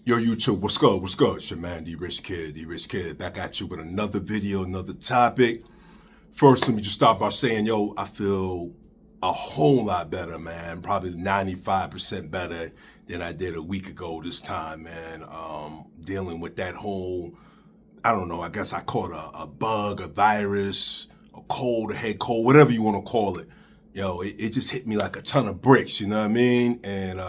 Yo, YouTube, what's good? What's good? It's your man, D-Rich Kid, back at you with another video, another topic. First, let me just start by saying, yo, I feel a whole lot better, man. Probably 95% better than I did a week ago this time, man. Dealing with that whole, I don't know, I guess I call it a bug, a virus, a cold, a head cold, whatever you want to call it. Yo, it just hit me like a ton of bricks, you know what I mean? And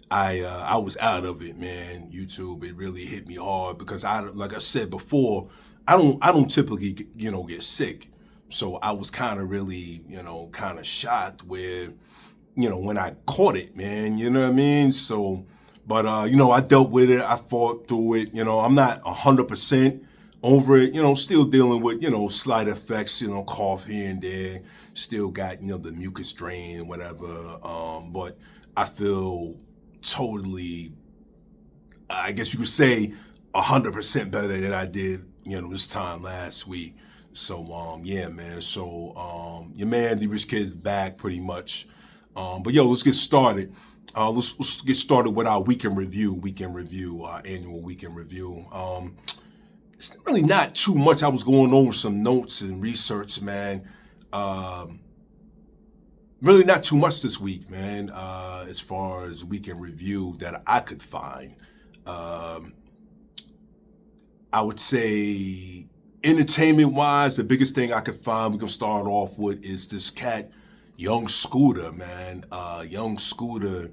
I was out of it, man. YouTube, it really hit me hard because like I said before, I don't typically get sick, so I was kind of really kind of shocked with when I caught it, man. You know what I mean? So, but I dealt with it. I fought through it. I'm not 100% over it. Still dealing with slight effects. Cough here and there. Still got the mucus drain and whatever. But I feel totally, I guess you could say, 100% better than I did, this time last week. So, yeah, man. So, your man, the Rich Kid, is back pretty much. But yo, let's get started. Let's get started with our weekend review, our annual weekend review. It's really not too much. I was going over some notes and research, man. Really not too much this week, man, as far as weekend review that I could find. I would say entertainment-wise, the biggest thing I could find, we can start off with, is this cat, Young Scooter, man. Young Scooter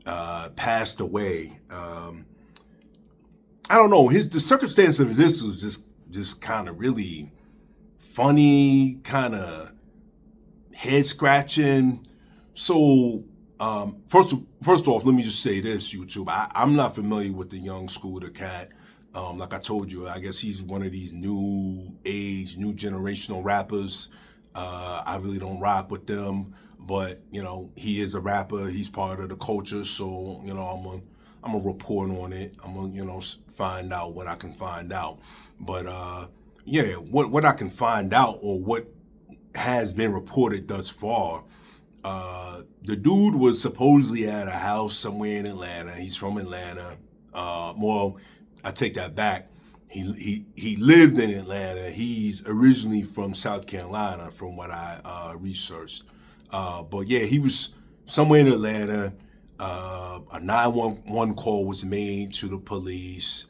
passed away. I don't know, the circumstance of this was just kind of really funny, kind of head scratching. So first off, let me just say this, YouTube. I'm not familiar with the Young Scooter cat. Like I told you, I guess he's one of these new age, new generational rappers. I really don't rock with them, but he is a rapper. He's part of the culture, so I'm gonna report on it. I'm gonna find out what I can find out. But yeah, what I can find out, or what has been reported thus far, the dude was supposedly at a house somewhere in Atlanta. He's from Atlanta. Well, I take that back. He lived in Atlanta. He's originally from South Carolina, from what I researched. But yeah, he was somewhere in Atlanta. A 911 call was made to the police.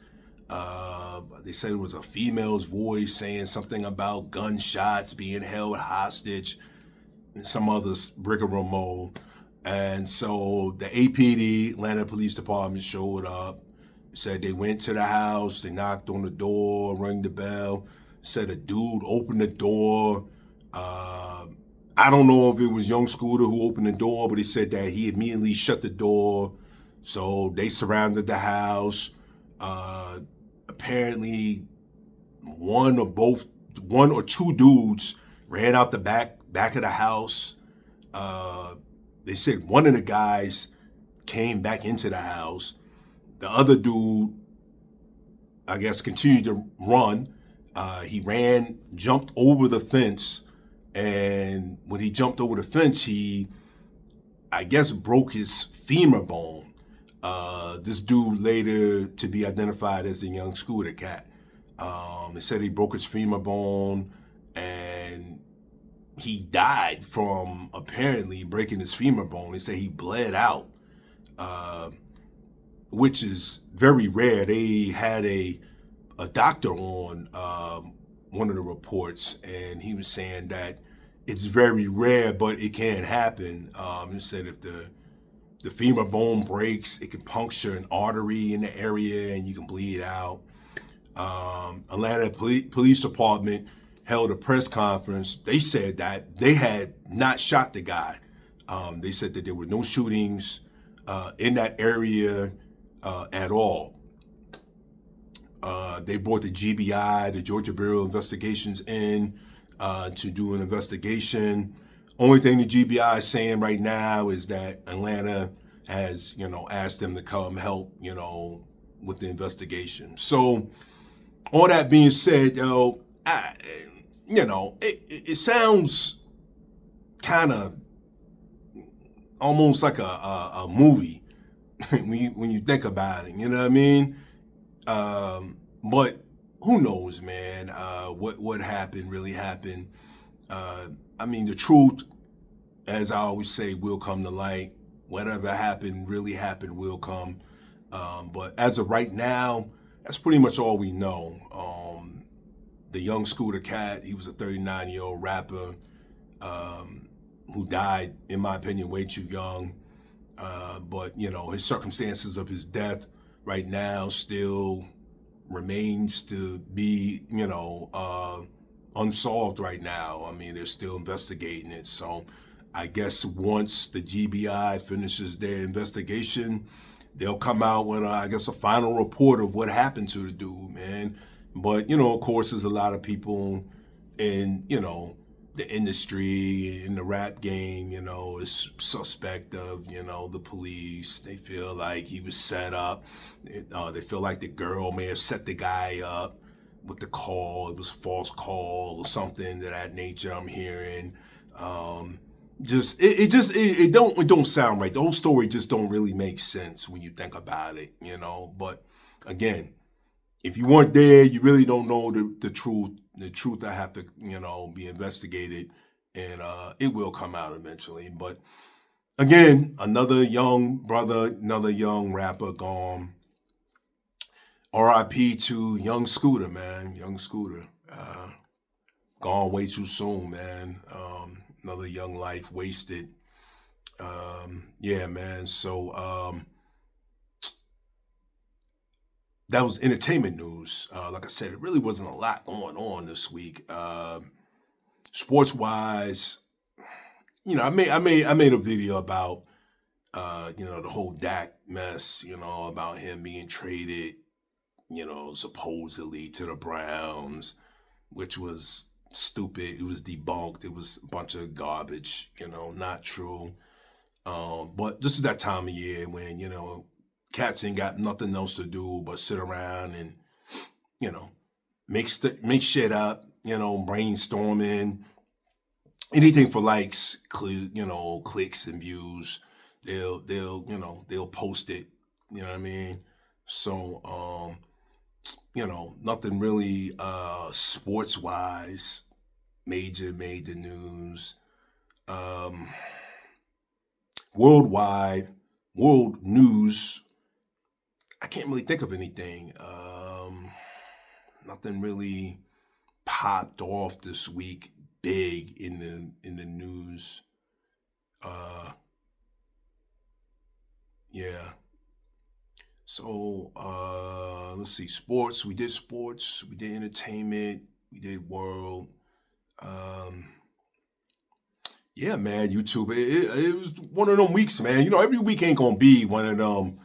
They said it was a female's voice saying something about gunshots, being held hostage, and some other rigmarole. And so the APD, Atlanta Police Department, showed up, said they went to the house, they knocked on the door, rang the bell, said a dude opened the door. I don't know if it was Young Scooter who opened the door, but he said that he immediately shut the door. So they surrounded the house. Apparently, one or two dudes ran out the back of the house. They said one of the guys came back into the house. The other dude, I guess, continued to run. He ran, jumped over the fence, and when he jumped over the fence, he, I guess, broke his femur bone. This dude later to be identified as the Young Scooter cat. They said he broke his femur bone, and he died from apparently breaking his femur bone. They say he bled out, which is very rare. They had a doctor on one of the reports, and he was saying that it's very rare, but it can happen. He said if the femur bone breaks, it can puncture an artery in the area and you can bleed out. Atlanta Police Department held a press conference. They said that they had not shot the guy. They said that there were no shootings in that area at all. They brought the GBI, the Georgia Bureau of Investigations, in to do an investigation. Only thing the GBI is saying right now is that Atlanta has, asked them to come help, with the investigation. So, all that being said, it sounds kind of almost like a movie. when you think about it, you know what I mean? But who knows, man? What happened really happened. Uh, I mean, the truth, as I always say, will come to light. Whatever happened, really happened, will come. But as of right now, that's pretty much all we know. The young Scooter Cat, he was a 39-year-old rapper um, who died, in my opinion, way too young. But his circumstances of his death right now still remains to be, unsolved right now. I mean, they're still investigating it. So I guess once the GBI finishes their investigation, they'll come out with, I guess, a final report of what happened to the dude, man. But, of course, there's a lot of people in, the industry, in the rap game, is suspect of, the police. They feel like he was set up. They feel like the girl may have set the guy up with the call. It was a false call or something to that nature, I'm hearing. It don't sound right. The whole story just don't really make sense when you think about it, But again, if you weren't there, you really don't know the truth. The truth I have to, be investigated, and it will come out eventually. But again, another young brother, another young rapper gone. R.I.P. to Young Scooter, man. Young Scooter. Gone way too soon, man. Another young life wasted. Yeah, man. So that was entertainment news. Like I said, it really wasn't a lot going on this week. Sports wise, I made a video about the whole Dak mess. About him being traded, supposedly to the Browns, which was stupid. It was debunked. It was a bunch of garbage. Not true. But this is that time of year when cats ain't got nothing else to do but sit around and make shit up. Brainstorming, anything for likes, clicks and views. They'll post it. You know what I mean? So nothing really sports wise, major news. World news, I can't really think of anything. Nothing really popped off this week big in the news. Yeah. So let's see. Sports. We did entertainment. We did world. Yeah, man. YouTube. It was one of them weeks, man. Every week ain't gonna be one of them.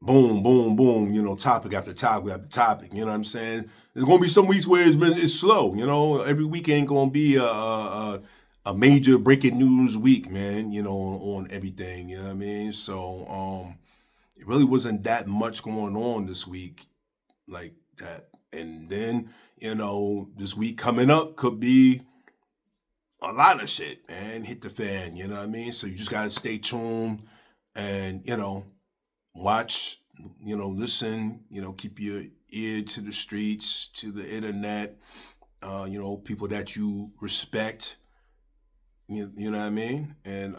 Boom, boom, boom. Topic after topic after topic. You know what I'm saying? There's gonna be some weeks where it's slow. Every week ain't gonna be a major breaking news week, man, on everything, you know what I mean? So it really wasn't that much going on this week like that. And then, this week coming up could be a lot of shit, man, hit the fan, you know what I mean? So you just gotta stay tuned and, watch, listen, keep your ear to the streets, to the internet, people that you respect. You know what I mean? And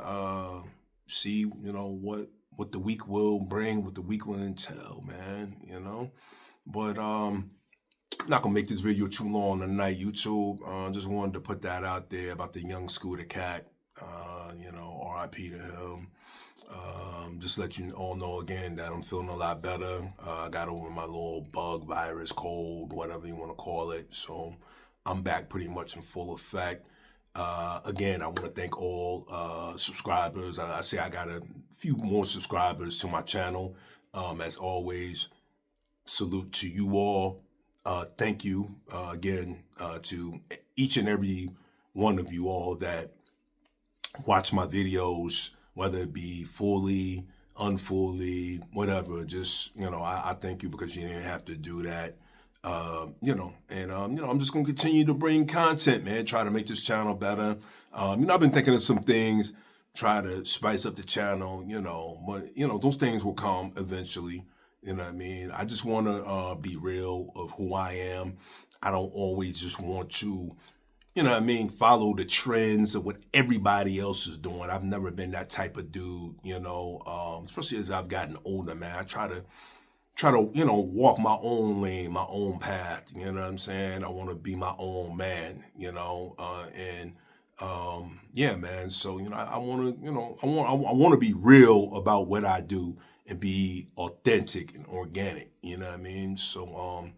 see, what the week will bring, what the week will entail, man, But I'm not gonna make this video too long tonight, YouTube. Just wanted to put that out there about the young Scooter Cat. R.I.P. to him. Just let you all know again that I'm feeling a lot better. I got over my little bug, virus, cold, whatever you want to call it. So I'm back pretty much in full effect. Again, I want to thank all subscribers. I say I got a few more subscribers to my channel. As always, salute to you all. Thank you again to each and every one of you all that watch my videos, whether it be fully, unfully, whatever. Just, I thank you because you didn't have to do that. I'm just going to continue to bring content, man, try to make this channel better. I've been thinking of some things try to spice up the channel, but those things will come eventually. You know what I mean? I just want to be real of who I am. I don't always just want to, follow the trends of what everybody else is doing. I've never been that type of dude, especially as I've gotten older, man. I try to walk my own lane, my own path. You know what I'm saying? I want to be my own man. And yeah, man. So I want to I want to be real about what I do and be authentic and organic. You know what I mean? So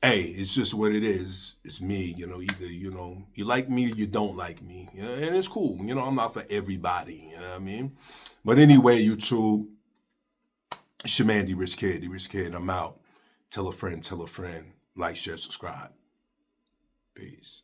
hey, it's just what it is. It's me. Either you like me or you don't like me. And it's cool. I'm not for everybody. You know what I mean? But anyway, YouTube. It's your man, D-Rich Kid. D-Rich Kid, I'm out. Tell a friend, like, share, subscribe. Peace.